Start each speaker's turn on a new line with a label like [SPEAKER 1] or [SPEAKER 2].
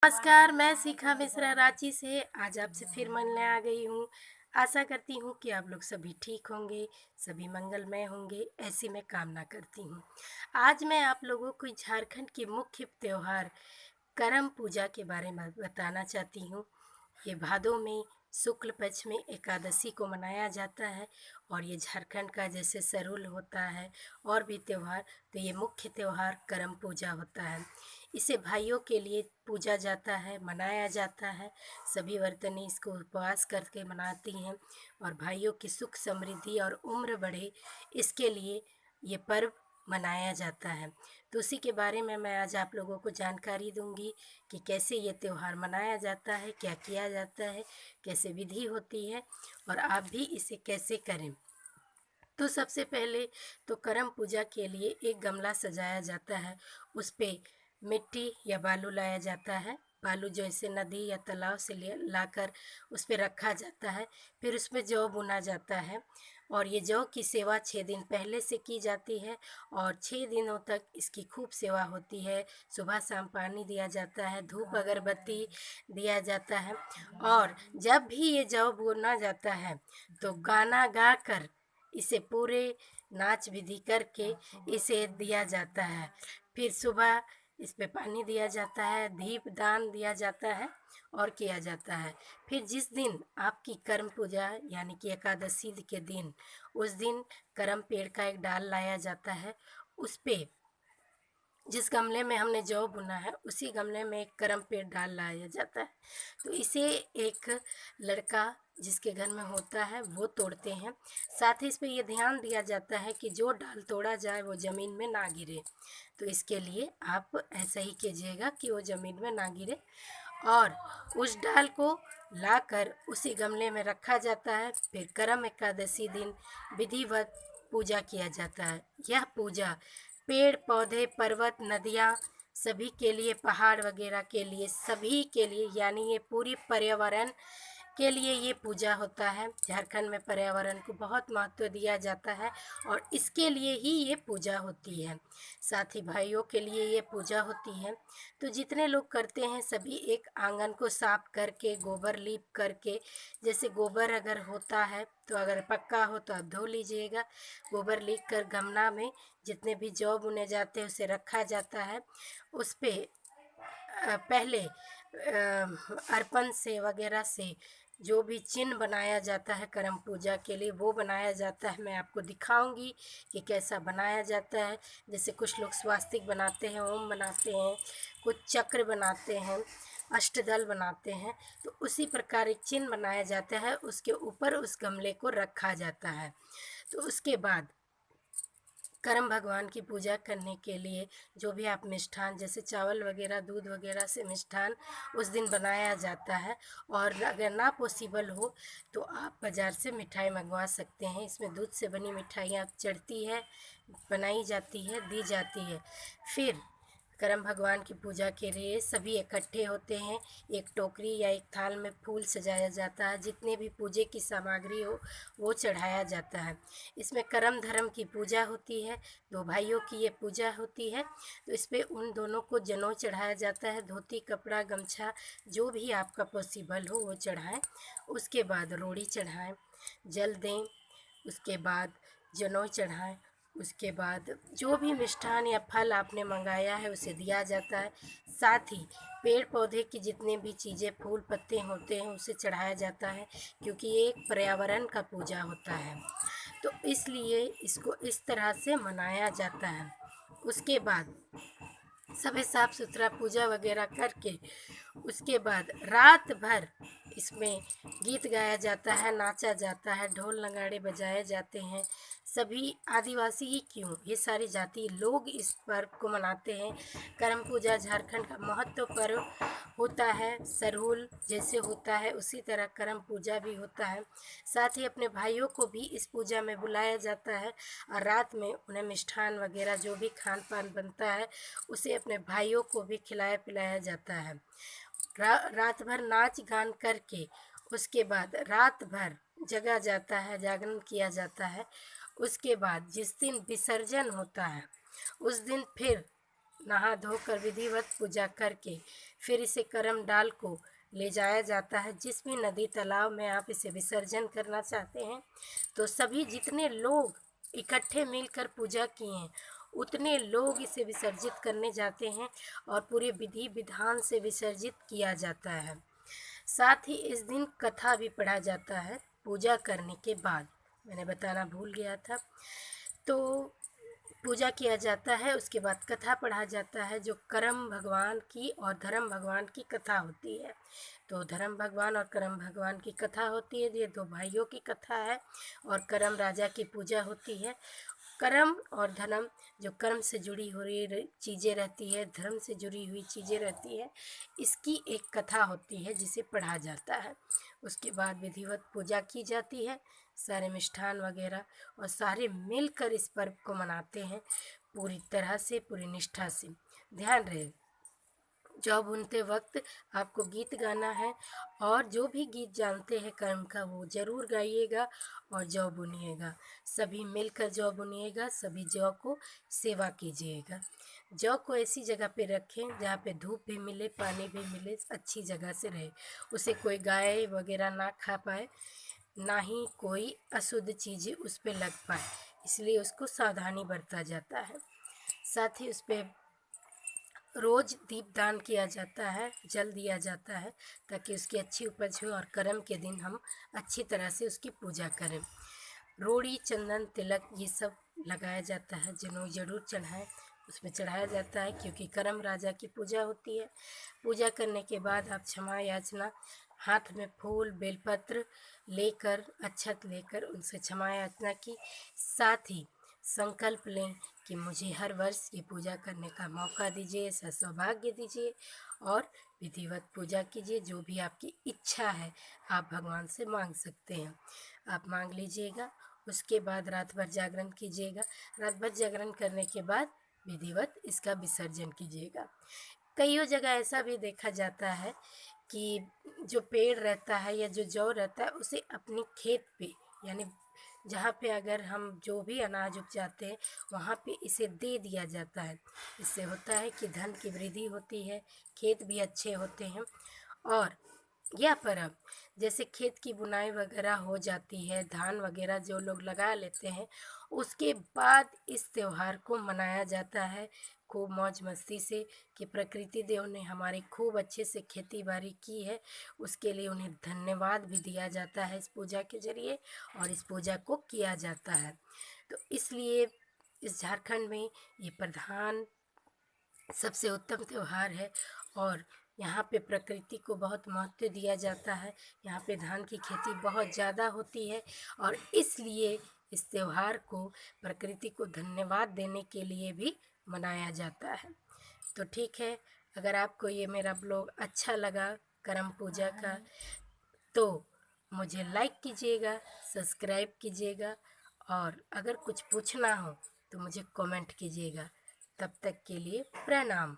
[SPEAKER 1] नमस्कार, मैं शिखा मिश्रा रांची से आज आपसे फिर मिलने आ गई हूँ। आशा करती हूँ कि आप लोग सभी ठीक होंगे, सभी मंगलमय होंगे, ऐसी मैं कामना करती हूँ। आज मैं आप लोगों को झारखंड के मुख्य त्योहार करम पूजा के बारे में बताना चाहती हूँ। ये भादों में शुक्ल पक्ष में एकादशी को मनाया जाता है और ये झारखंड का जैसे सरुल होता है और भी त्यौहार, तो ये मुख्य त्यौहार करम पूजा होता है। इसे भाइयों के लिए पूजा जाता है, मनाया जाता है। सभी वर्तनी इसको उपवास करके मनाती हैं और भाइयों की सुख समृद्धि और उम्र बढ़े, इसके लिए ये पर्व मनाया जाता है। तो उसी के बारे में मैं आज आप लोगों को जानकारी दूंगी कि कैसे ये त्यौहार मनाया जाता है, क्या किया जाता है, कैसे विधि होती है और आप भी इसे कैसे करें। तो सबसे पहले तो करम पूजा के लिए एक गमला सजाया जाता है। उस पे मिट्टी या बालू लाया जाता है। बालू जैसे नदी या तालाब से लाकर उस पे रखा जाता है। फिर उसमें जौ बुना जाता है और ये जौ की सेवा 6 दिन पहले से की जाती है और 6 दिनों तक इसकी खूब सेवा होती है। सुबह शाम पानी दिया जाता है, धूप अगरबत्ती दिया जाता है और जब भी ये जौ बुना जाता है तो गाना गाकर इसे पूरे नाच विधि करके इसे दिया जाता है। फिर सुबह इस पे पानी दिया जाता है, दीप दान दिया जाता है और किया जाता है। फिर जिस दिन आपकी करम पूजा यानी कि एकादशी के दिन, उस दिन करम पेड़ का एक डाल लाया जाता है। उस पे जिस गमले में हमने जौ बुना है उसी गमले में एक करम पेड़ डाल लाया जाता है। तो इसे एक लड़का जिसके घर में होता है वो तोड़ते हैं। साथ ही इस पे ये ध्यान दिया जाता है कि जो डाल तोड़ा जाए वो ज़मीन में ना गिरे। तो इसके लिए आप ऐसा ही कीजिएगा कि वो ज़मीन में ना गिरे और उस डाल को लाकर उसी गमले में रखा जाता है। फिर करम एकादशी दिन विधिवत पूजा किया जाता है। यह पूजा पेड़ पौधे पर्वत नदियाँ सभी के लिए, पहाड़ वगैरह के लिए, सभी के लिए, यानी ये पूरी पर्यावरण के लिए ये पूजा होता है। झारखंड में पर्यावरण को बहुत महत्व दिया जाता है और इसके लिए ही ये पूजा होती है। साथ ही भाइयों के लिए ये पूजा होती है। तो जितने लोग करते हैं सभी एक आंगन को साफ करके, गोबर लीप करके, जैसे गोबर अगर होता है तो अगर पक्का हो तो आप धो लीजिएगा। गोबर लीप कर गमला में जितने भी जौ बुने जाते हैं उसे रखा जाता है। उस पे पहले अर्पण से वगैरह से जो भी चिन्ह बनाया जाता है करम पूजा के लिए वो बनाया जाता है। मैं आपको दिखाऊंगी कि कैसा बनाया जाता है। जैसे कुछ लोग स्वास्तिक बनाते हैं, ओम बनाते हैं, कुछ चक्र बनाते हैं, अष्टदल बनाते हैं। तो उसी प्रकार एक चिन्ह बनाया जाता है, उसके ऊपर उस गमले को रखा जाता है। तो उसके बाद करम भगवान की पूजा करने के लिए जो भी आप मिष्ठान जैसे चावल वगैरह, दूध वगैरह से मिष्ठान उस दिन बनाया जाता है। और अगर ना पॉसिबल हो तो आप बाज़ार से मिठाई मंगवा सकते हैं। इसमें दूध से बनी मिठाइयाँ चढ़ती है, बनाई जाती है, दी जाती है। फिर करम भगवान की पूजा के लिए सभी इकट्ठे होते हैं। एक टोकरी या एक थाल में फूल सजाया जाता है, जितने भी पूजे की सामग्री हो वो चढ़ाया जाता है। इसमें करम धर्म की पूजा होती है, दो भाइयों की ये पूजा होती है। तो इस पे उन दोनों को जनेऊ चढ़ाया जाता है, धोती कपड़ा गमछा जो भी आपका पॉसिबल हो वो चढ़ाएं। उसके बाद रोड़ी चढ़ाएं, जल दें, उसके बाद जनेऊ चढ़ाएं। उसके बाद जो भी मिष्ठान या फल आपने मंगाया है उसे दिया जाता है। साथ ही पेड़ पौधे की जितने भी चीज़ें फूल पत्ते होते हैं उसे चढ़ाया जाता है, क्योंकि ये एक पर्यावरण का पूजा होता है। तो इसलिए इसको इस तरह से मनाया जाता है। उसके बाद सभी साफ सुथरा पूजा वगैरह करके उसके बाद रात भर इसमें गीत गाया जाता है, नाचा जाता है, ढोल नगाड़े बजाए जाते हैं। सभी आदिवासी ही क्यों, ये सारी जाति लोग इस पर्व को मनाते हैं। करम पूजा झारखंड का महत्व पर्व होता है। सरहुल जैसे होता है उसी तरह करम पूजा भी होता है। साथ ही अपने भाइयों को भी इस पूजा में बुलाया जाता है और रात में उन्हें मिष्ठान वगैरह जो भी खान पान बनता है उसे अपने भाइयों को भी खिलाया पिलाया जाता है। रात भर नाच गान करके उसके बाद रात भर जगा जाता है, जागरण किया जाता है। उसके बाद जिस दिन विसर्जन होता है उस दिन फिर नहा धोकर विधिवत पूजा करके फिर इसे करम डाल को ले जाया जाता है। जिस भी नदी तालाब में आप इसे विसर्जन करना चाहते हैं, तो सभी जितने लोग इकट्ठे मिलकर पूजा किए हैं, उतने लोग इसे विसर्जित करने जाते हैं और पूरे विधि विधान से विसर्जित किया जाता है। साथ ही इस दिन कथा भी पढ़ा जाता है पूजा करने के बाद। मैंने बताना भूल गया था। तो पूजा किया जाता है, उसके बाद कथा पढ़ा जाता है, जो करम भगवान की और धर्म भगवान की कथा होती है। तो धर्म भगवान और करम भगवान की कथा होती है। ये दो भाइयों की कथा है और करम राजा की पूजा होती है। कर्म और धर्म, जो कर्म से जुड़ी हुई चीज़ें रहती है, धर्म से जुड़ी हुई चीज़ें रहती है, इसकी एक कथा होती है जिसे पढ़ा जाता है। उसके बाद विधिवत पूजा की जाती है, सारे मिष्ठान वगैरह, और सारे मिलकर इस पर्व को मनाते हैं पूरी तरह से, पूरी निष्ठा से। ध्यान रहे, जौ बुनते वक्त आपको गीत गाना है और जो भी गीत जानते हैं कर्म का वो ज़रूर गाइएगा और जौ बुनिएगा। सभी मिलकर जौ बुनिएगा, सभी जौ को सेवा कीजिएगा। जौ को ऐसी जगह पे रखें जहाँ पे धूप भी मिले, पानी भी मिले, अच्छी जगह से रहे। उसे कोई गाय वगैरह ना खा पाए, ना ही कोई अशुद्ध चीज़ें उस पे लग पाए, इसलिए उसको सावधानी बरता जाता है। साथ ही उस पर रोज़ दीपदान किया जाता है, जल दिया जाता है, ताकि उसकी अच्छी उपज हो और करम के दिन हम अच्छी तरह से उसकी पूजा करें। रोड़ी, चंदन, तिलक ये सब लगाया जाता है, जनेऊ जरूर चढ़ाएं, उसमें चढ़ाया जाता है, क्योंकि करम राजा की पूजा होती है। पूजा करने के बाद आप क्षमा याचना, हाथ में फूल बेलपत्र लेकर, अक्षत लेकर उनसे क्षमा याचना की। साथ ही संकल्प लें कि मुझे हर वर्ष ये पूजा करने का मौका दीजिए, ऐसा सौभाग्य दीजिए, और विधिवत पूजा कीजिए। जो भी आपकी इच्छा है आप भगवान से मांग सकते हैं, आप मांग लीजिएगा। उसके बाद रात भर जागरण कीजिएगा। रात भर जागरण करने के बाद विधिवत इसका विसर्जन कीजिएगा। कईयों जगह ऐसा भी देखा जाता है कि जो पेड़ रहता है या जो जौ रहता है, उसे अपने खेत पे, यानी जहाँ पे अगर हम जो भी अनाज उपजाते हैं वहाँ पे इसे दे दिया जाता है। इससे होता है कि धन की वृद्धि होती है, खेत भी अच्छे होते हैं। और यह पर्व, जैसे खेत की बुनाई वगैरह हो जाती है, धान वगैरह जो लोग लगा लेते हैं, उसके बाद इस त्यौहार को मनाया जाता है खूब मौज मस्ती से, कि प्रकृति देव ने हमारी खूब अच्छे से खेती बाड़ी की है, उसके लिए उन्हें धन्यवाद भी दिया जाता है इस पूजा के जरिए, और इस पूजा को किया जाता है। तो इसलिए इस झारखंड में ये प्रधान सबसे उत्तम त्यौहार है, और यहाँ पे प्रकृति को बहुत महत्व दिया जाता है। यहाँ पे धान की खेती बहुत ज़्यादा होती है, और इसलिए इस त्यौहार को प्रकृति को धन्यवाद देने के लिए भी मनाया जाता है। तो ठीक है, अगर आपको ये मेरा ब्लॉग अच्छा लगा करम पूजा का, तो मुझे लाइक कीजिएगा, सब्सक्राइब कीजिएगा, और अगर कुछ पूछना हो तो मुझे कमेंट कीजिएगा। तब तक के लिए प्रणाम।